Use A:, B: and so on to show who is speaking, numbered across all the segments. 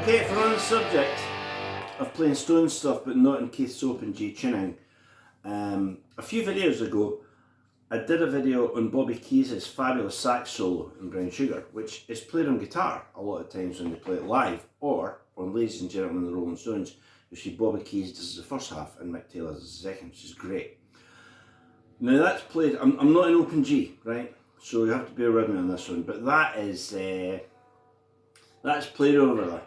A: Okay, if we're on the subject of playing stone stuff but not in Keith Soap and G tuning, a few videos ago I did a video on Bobby Keys' fabulous sax solo in Brown Sugar, which is played on guitar a lot of times when they play it live, or on Ladies and Gentlemen the Rolling Stones, you see Bobby Keys does the first half and Mick Taylor does the second, which is great. Now that's played, I'm not in open G, right? So you have to bear with me on this one, but that's played over there.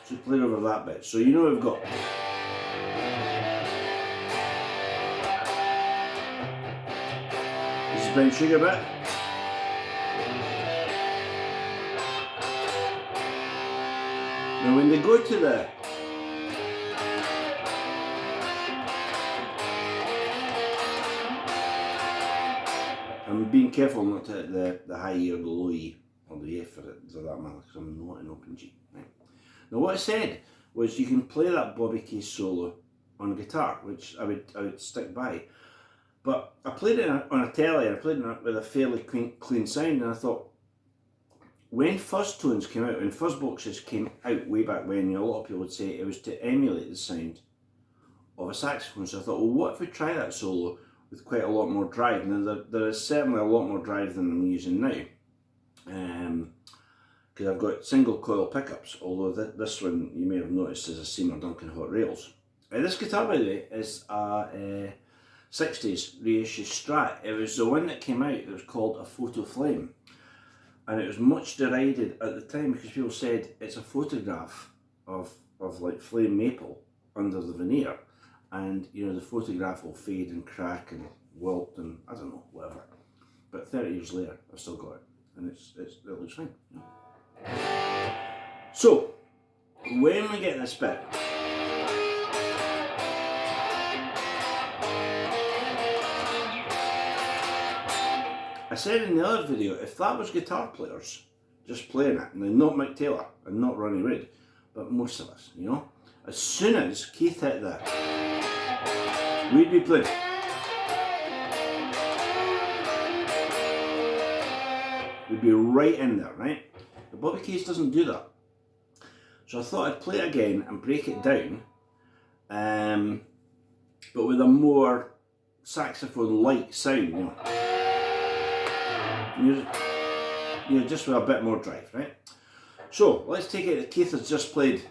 A: So played over that bit. So you know we've got this is Brown Sugar bit. Now when they go to the I'm being careful not to hit the high E or the low E or the F for that matter, because I'm not in open G. Right? Now what I said was you can play that Bobby Keys solo on guitar, which I would stick by. But I played it on a telly, and I played it with a fairly clean sound, and I thought, when fuzz tones came out, when fuzz boxes came out way back when, a lot of people would say it was to emulate the sound of a saxophone. So I thought, well, what if we try that solo with quite a lot more drive? Now there is certainly a lot more drive than I'm using now, because I've got single coil pickups, although this one you may have noticed is a Seymour Duncan Hot Rails. This guitar, by the way, is a 60s reissue Strat. It was the one that came out that was called a Photo Flame, and it was much derided at the time because people said it's a photograph of like flame maple under the veneer, and you know the photograph will fade and crack and wilt and I don't know, whatever. But 30 years later, I've still got it, and it looks fine. You know? So when we get this bit, I said in the other video, if that was guitar players just playing it, and not Mick Taylor and not Ronnie Wood, but most of us, you know, as soon as Keith hit that, we'd be playing. We'd be right in there, right? But Bobby Keys doesn't do that. So I thought I'd play it again and break it down, but with a more saxophone-like sound, you know. Just with a bit more drive, right? So let's take it that Keith has just played.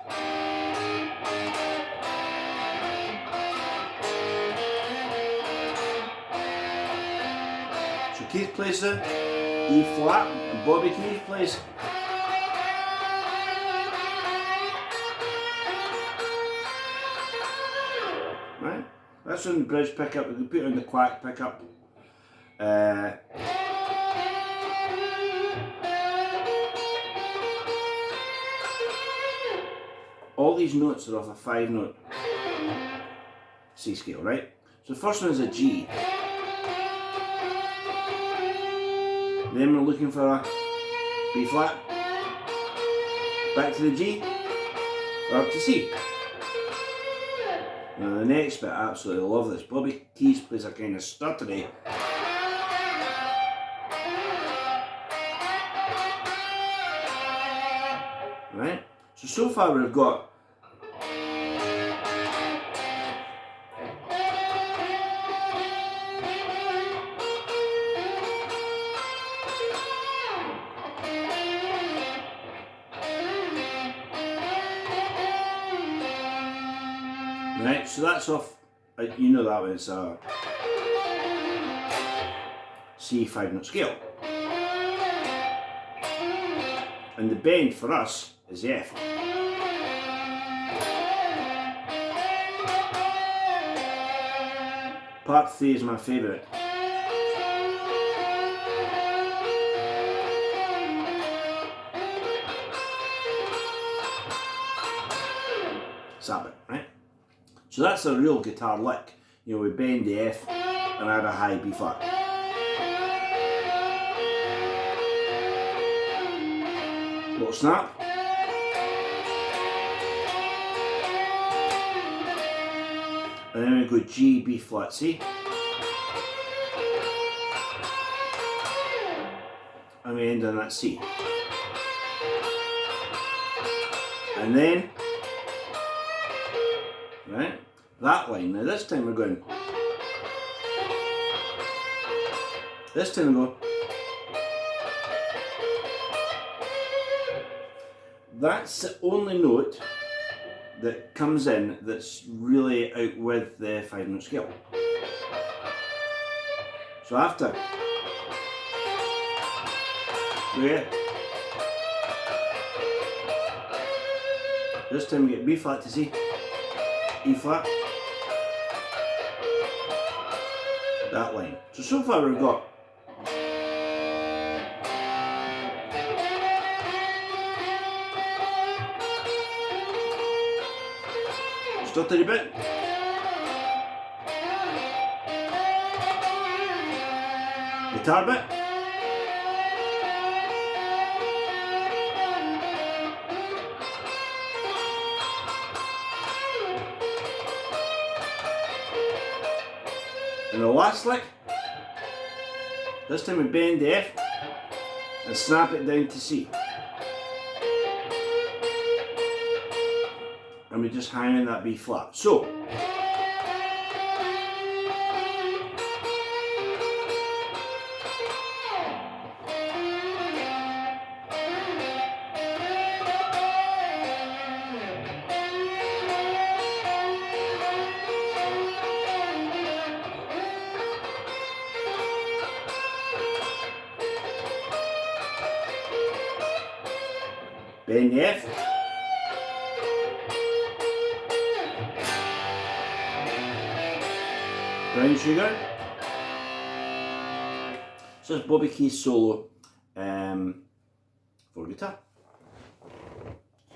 A: So Keith plays the E flat, and Bobby Keys plays. Right? That's on the bridge pickup. We can put it on the quack pickup. All these notes are off a 5-note C scale, right? So the first one is a G. Then we're looking for a B flat, back to the G, or up to C. Now the next bit, I absolutely love this. Bobby Keys plays a kind of stuttery. Right? So far we've got right, so that's off, you know that one, it's a C 5-note scale. And the bend for us is F. Part 3 is my favourite. It's that bit, right? So that's a real guitar lick. You know, we bend the F and add a high B flat. Little snap. And then we go G, B flat, C. we end on that C. And then, right, that line. Now this time we're going. This time we go. That's the only note that comes in that's really out with the 5-note scale. So after, yeah, this time we get B flat to C, E flat, that line. So far we've got stutter a bit, guitar bit, and the last lick, this time we bend the F and snap it down to C. And we just hang in that B flat. So, bend the F, brown sugar. So it's Bobby Keys solo for guitar.